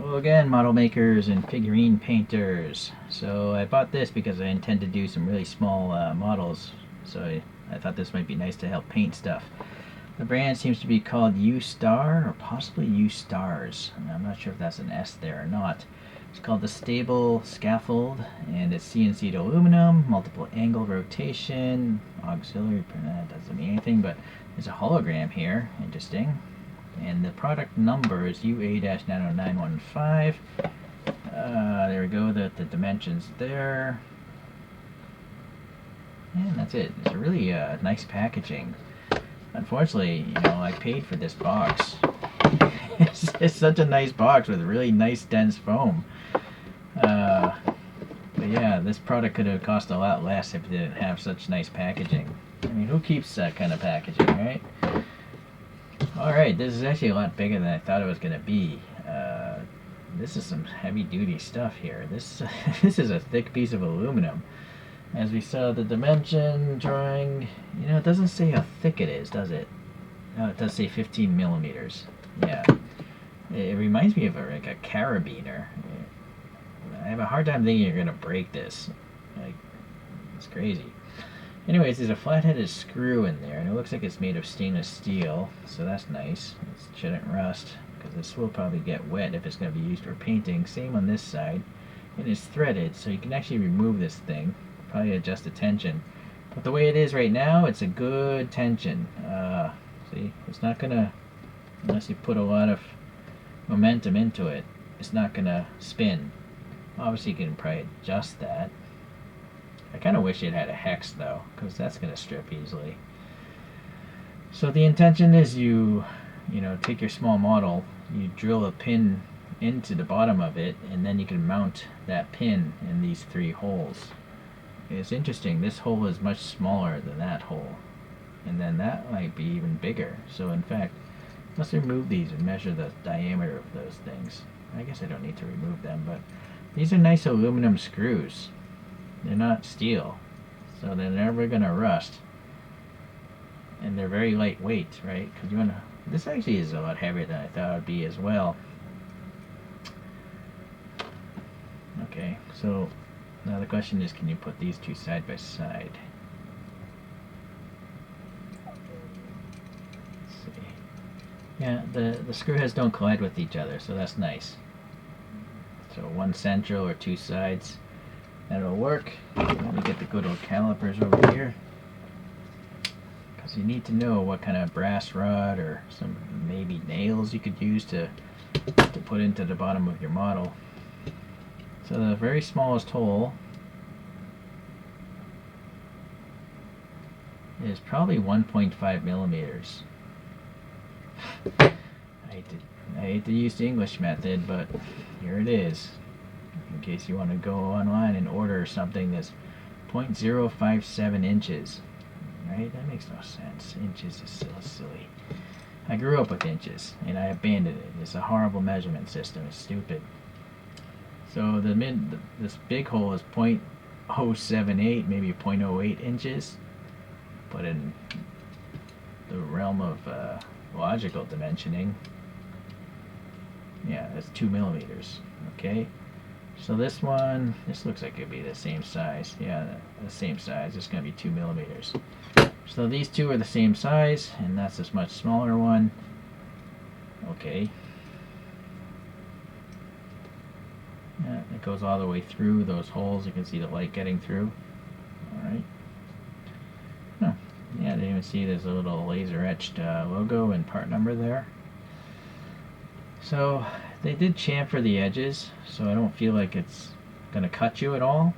Hello again, model makers and figurine painters. So I bought this because I intend to do some really small models. So I thought this might be nice to help paint stuff. The brand seems to be called Ustar or possibly Ustars. I'm not sure if that's an S there or not. It's called the Stable Scaffold, and it's CNC'd aluminum, multiple angle rotation, auxiliary. That doesn't mean anything, but there's a hologram here. Interesting. And the product number is UA-90915. There we go, the dimensions there. And that's it. It's a really nice packaging. Unfortunately, I paid for this box. It's such a nice box with really nice dense foam. But yeah, this product could have cost a lot less if it didn't have such nice packaging. I mean, who keeps that kind of packaging, right? Alright, this is actually a lot bigger than I thought it was going to be. This is some heavy-duty stuff here. This is a thick piece of aluminum. As we saw the dimension drawing, it doesn't say how thick it is, does it? No, it does say 15 millimeters. Yeah. It reminds me of like a carabiner. I have a hard time thinking you're going to break this. Like, it's crazy. Anyways, there's a flat-headed screw in there, and it looks like it's made of stainless steel, so that's nice. It shouldn't rust, because this will probably get wet if it's going to be used for painting. Same on this side. It is threaded, so you can actually remove this thing. Probably adjust the tension. But the way it is right now, it's a good tension. See, it's not going to, unless you put a lot of momentum into it, it's not going to spin. Obviously, you can probably adjust that. I kind of wish it had a hex though, because that's going to strip easily. So the intention is you take your small model, you drill a pin into the bottom of it, and then you can mount that pin in these 3 holes. It's interesting, this hole is much smaller than that hole, and then that might be even bigger. So in fact, let's remove these and measure the diameter of those things. I guess I don't need to remove them, but these are nice aluminum screws. They're not steel, so they're never going to rust. And they're very lightweight, right? Because you want to. This actually is a lot heavier than I thought it would be as well. Okay, so now the question is, can you put these 2 side by side? Let's see. Yeah, the screw heads don't collide with each other, so that's nice. So 1 central or 2 sides. That'll work. Let me get the good old calipers over here, because you need to know what kind of brass rod or some maybe nails you could use to put into the bottom of your model. So the very smallest hole is probably 1.5 millimeters. I hate to use the English method, but here it is. In case you want to go online and order something that's 0.057 inches. Right? That makes no sense. Inches is so silly. I grew up with inches, and I abandoned it. It's a horrible measurement system. It's stupid. So this big hole is 0.078, maybe 0.08 inches. But in the realm of logical dimensioning, yeah, that's 2 millimeters. Okay? So this one, this looks like it'd be the same size. Yeah, the same size. It's going to be 2 millimeters. So these 2 are the same size, and that's this much smaller one. Okay. Yeah, it goes all the way through those holes. You can see the light getting through. Alright. Oh, yeah, I didn't even see there's a little laser etched logo and part number there. So they did chamfer the edges, so I don't feel like it's going to cut you at all.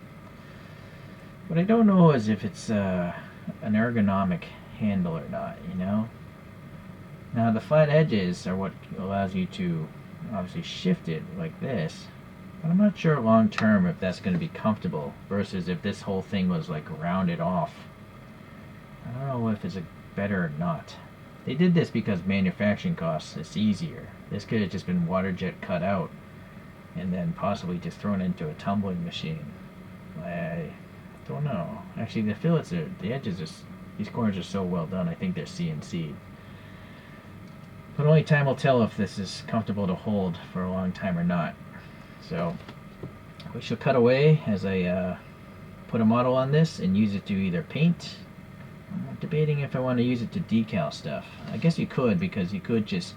What I don't know is if it's an ergonomic handle or not, Now the flat edges are what allows you to obviously shift it like this, but I'm not sure long term if that's going to be comfortable versus if this whole thing was like rounded off. I don't know if it's better or not. They did this because manufacturing costs, it's easier. This could have just been water jet cut out and then possibly just thrown into a tumbling machine. I don't know. Actually, the fillets the edges these corners are so well done, I think they're CNC'd. But only time will tell if this is comfortable to hold for a long time or not. So we shall cut away as I put a model on this and use it to either paint. I'm debating if I want to use it to decal stuff. I guess you could, because you could just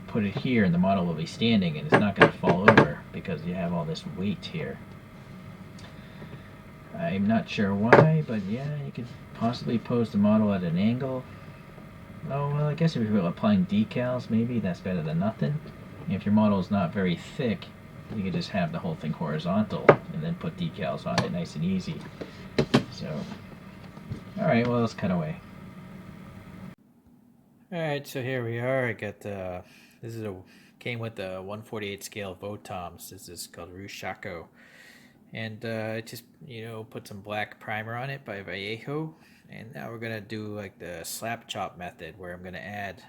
put it here and the model will be standing and it's not going to fall over because you have all this weight here. I'm not sure why, but yeah, you could possibly pose the model at an angle. Oh, well, I guess if you're applying decals, maybe that's better than nothing. And if your model is not very thick, you could just have the whole thing horizontal and then put decals on it nice and easy. So, alright, well, let's cut away. Alright, so here we are. I got came with the 1/48 scale Votoms. This is called Rushaco. And I just, put some black primer on it by Vallejo. And now we're going to do like the slap chop method, where I'm going to add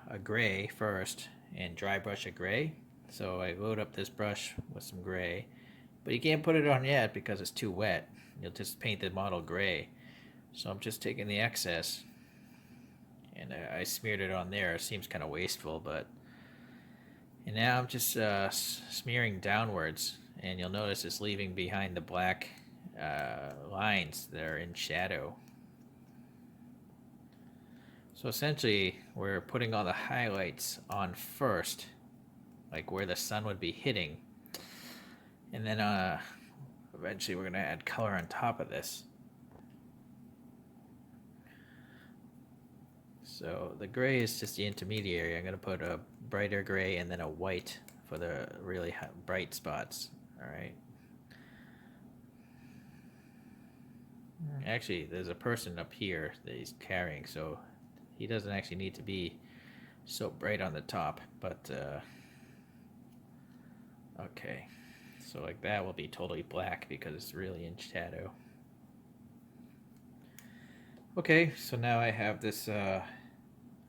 a gray first and dry brush a gray. So I load up this brush with some gray, but you can't put it on yet because it's too wet. You'll just paint the model gray. So I'm just taking the excess and I smeared it on there. It seems kind of wasteful, but... And now I'm just smearing downwards, and you'll notice it's leaving behind the black lines that are in shadow. So essentially, we're putting all the highlights on first, like where the sun would be hitting. And then eventually we're going to add color on top of this. So the gray is just the intermediary. I'm going to put a brighter gray and then a white for the really bright spots. Alright. Actually, there's a person up here that he's carrying, so he doesn't actually need to be so bright on the top, but okay. So like that will be totally black because it's really in shadow. Okay, so now I have this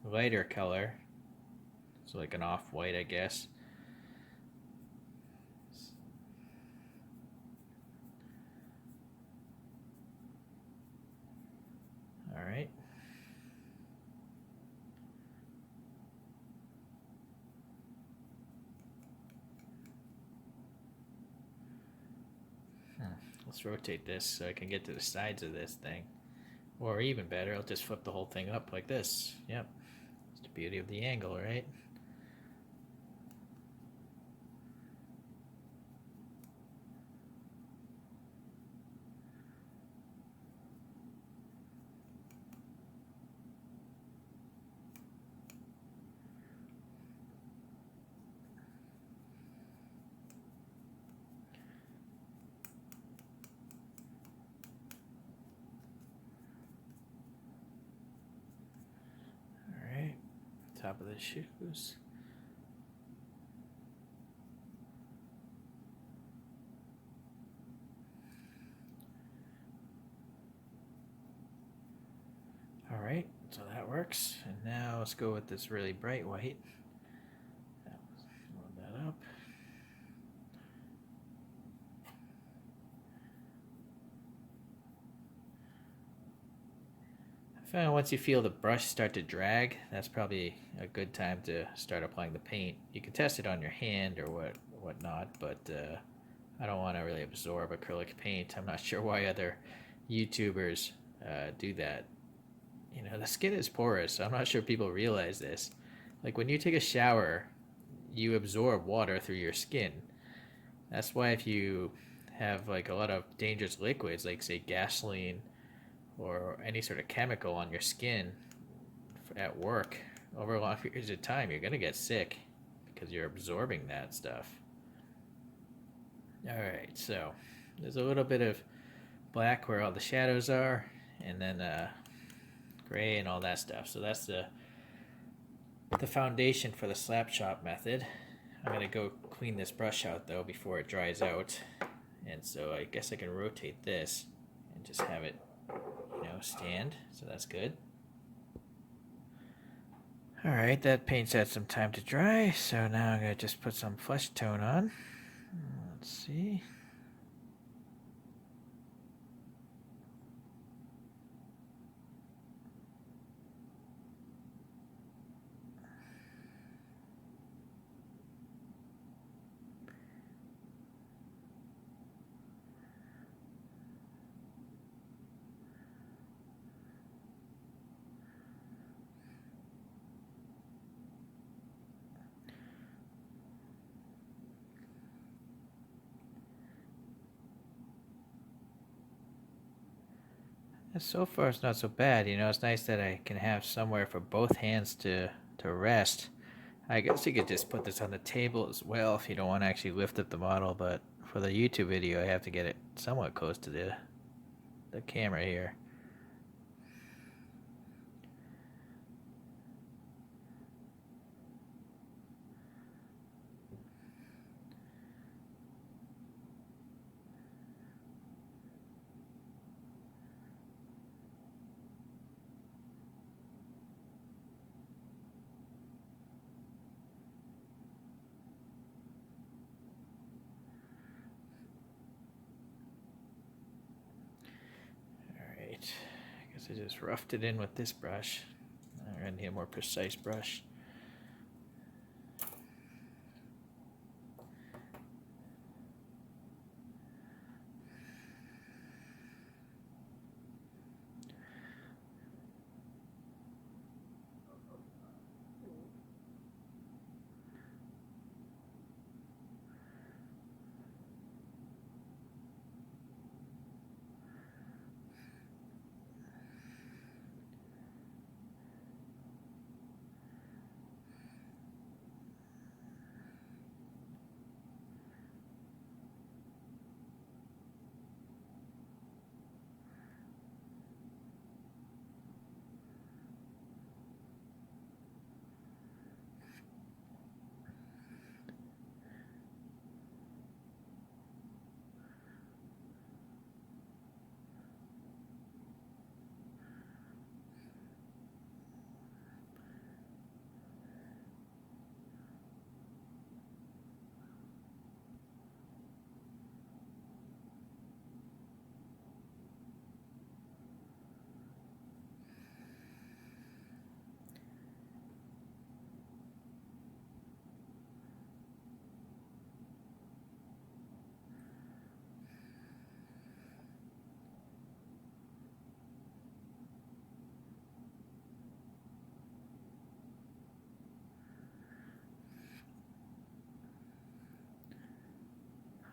lighter color, so like an off-white, I guess. Alright. Let's rotate this so I can get to the sides of this thing. Or even better, I'll just flip the whole thing up like this. Yep. It's the beauty of the angle, right? Alright. Top of the shoes. Alright, so that works. And now let's go with this really bright white. Load that up. I found once you feel the brush start to drag, that's probably a good time to start applying the paint. You can test it on your hand or whatnot, but I don't want to really absorb acrylic paint. I'm not sure why other YouTubers do that. You know, the skin is porous, so I'm not sure people realize this. Like when you take a shower, you absorb water through your skin. That's why if you have like a lot of dangerous liquids, like say gasoline or any sort of chemical on your skin at work over long periods of time, you're gonna get sick because you're absorbing that stuff. Alright, so there's a little bit of black where all the shadows are, and then gray and all that stuff. So that's the foundation for the slap chop method. I'm gonna go clean this brush out though before it dries out, and so I guess I can rotate this and just have it, stand. So that's good. Alright, that paint's had some time to dry, so now I'm gonna just put some flesh tone on. Let's see. So far it's not so bad. You know, it's nice that I can have somewhere for both hands to rest. I guess you could just put this on the table as well if you don't want to actually lift up the model, but for the YouTube video I have to get it somewhat close to the camera here. Alright, I guess I just roughed it in with this brush. I need a more precise brush.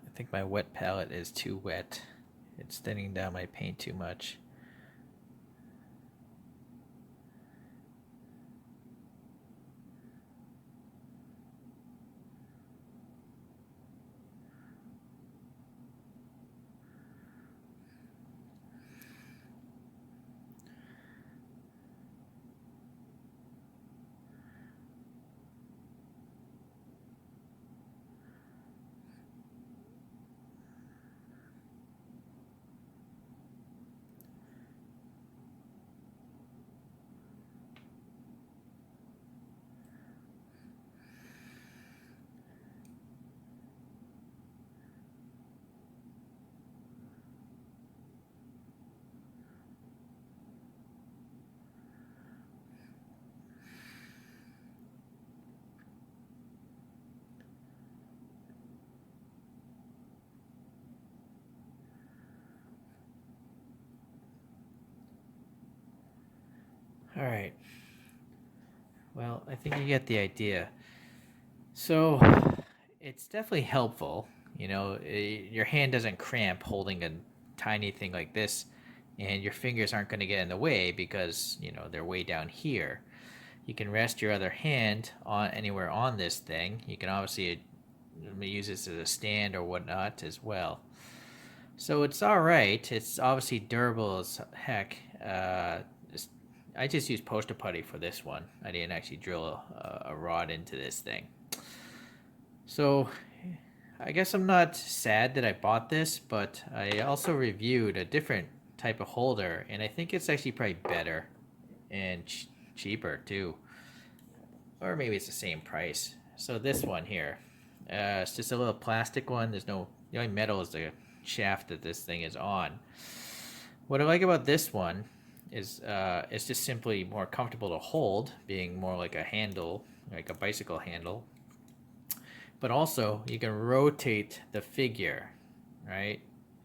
I think my wet palette is too wet. It's thinning down my paint too much. Alright. Well, I think you get the idea. So, it's definitely helpful. You know, your hand doesn't cramp holding a tiny thing like this, and your fingers aren't going to get in the way because, you know, they're way down here. You can rest your other hand on anywhere on this thing. You can obviously use this as a stand or whatnot as well. So it's all right. It's obviously durable as heck. I just used poster putty for this one. I didn't actually drill a rod into this thing. So I guess I'm not sad that I bought this, but I also reviewed a different type of holder, and I think it's actually probably better and cheaper too. Or maybe it's the same price. So this one here, it's just a little plastic one. There's no, the only metal is the shaft that this thing is on. What I like about this one is it's just simply more comfortable to hold, being more like a handle, like a bicycle handle. But also, you can rotate the figure, right?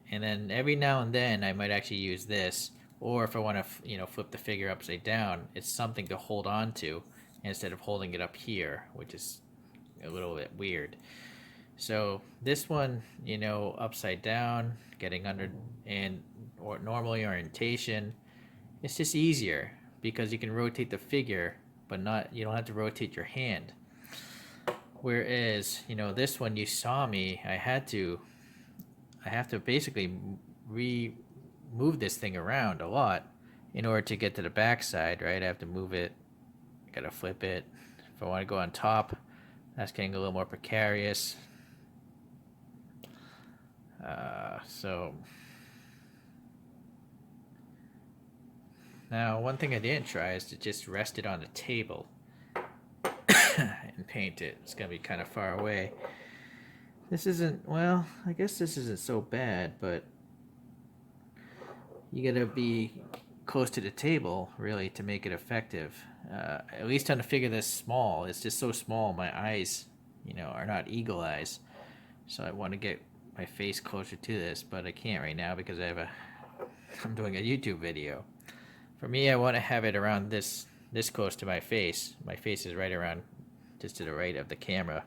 And then every now and then, I might actually use this, or if I want to, flip the figure upside down, it's something to hold on to instead of holding it up here, which is a little bit weird. So this one, upside down, getting under and or normally orientation. It's just easier because you can rotate the figure, but you don't have to rotate your hand. Whereas, this one, you saw me, I have to basically move this thing around a lot in order to get to the back side, right? I have to move it, gotta flip it. If I want to go on top, that's getting a little more precarious. So now one thing I didn't try is to just rest it on the table and paint it. It's gonna be kind of far away. This isn't, well, I guess this isn't so bad, but you gotta be close to the table really to make it effective. At least on a figure this small, it's just so small. My eyes, are not eagle eyes, so I want to get my face closer to this, but I can't right now because I'm doing a YouTube video. For me, I want to have it around this close to my face. My face is right around, just to the right of the camera,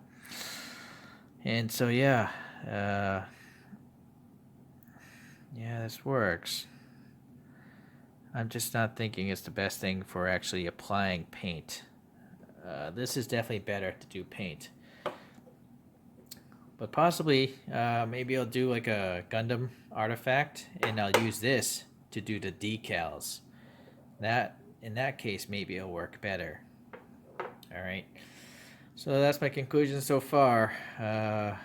and so yeah, this works. I'm just not thinking it's the best thing for actually applying paint. This is definitely better to do paint. But possibly, maybe I'll do like a Gundam artifact, and I'll use this to do the decals. In that case, maybe it'll work better. Alright. So that's my conclusion so far. I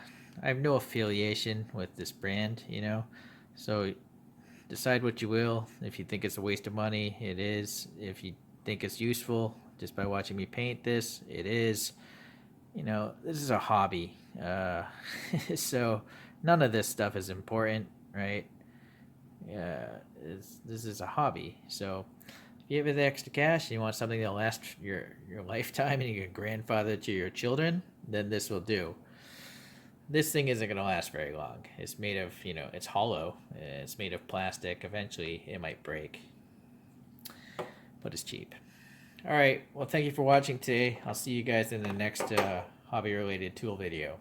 have no affiliation with this brand, So decide what you will. If you think it's a waste of money, it is. If you think it's useful just by watching me paint this, it is. This is a hobby. So none of this stuff is important, right? This is a hobby. So if you have the extra cash and you want something that'll last your lifetime and your grandfather to your children, then this will do. This thing isn't going to last very long. It's made of, it's hollow. It's made of plastic. Eventually, it might break. But it's cheap. All right. Well, thank you for watching today. I'll see you guys in the next hobby-related tool video.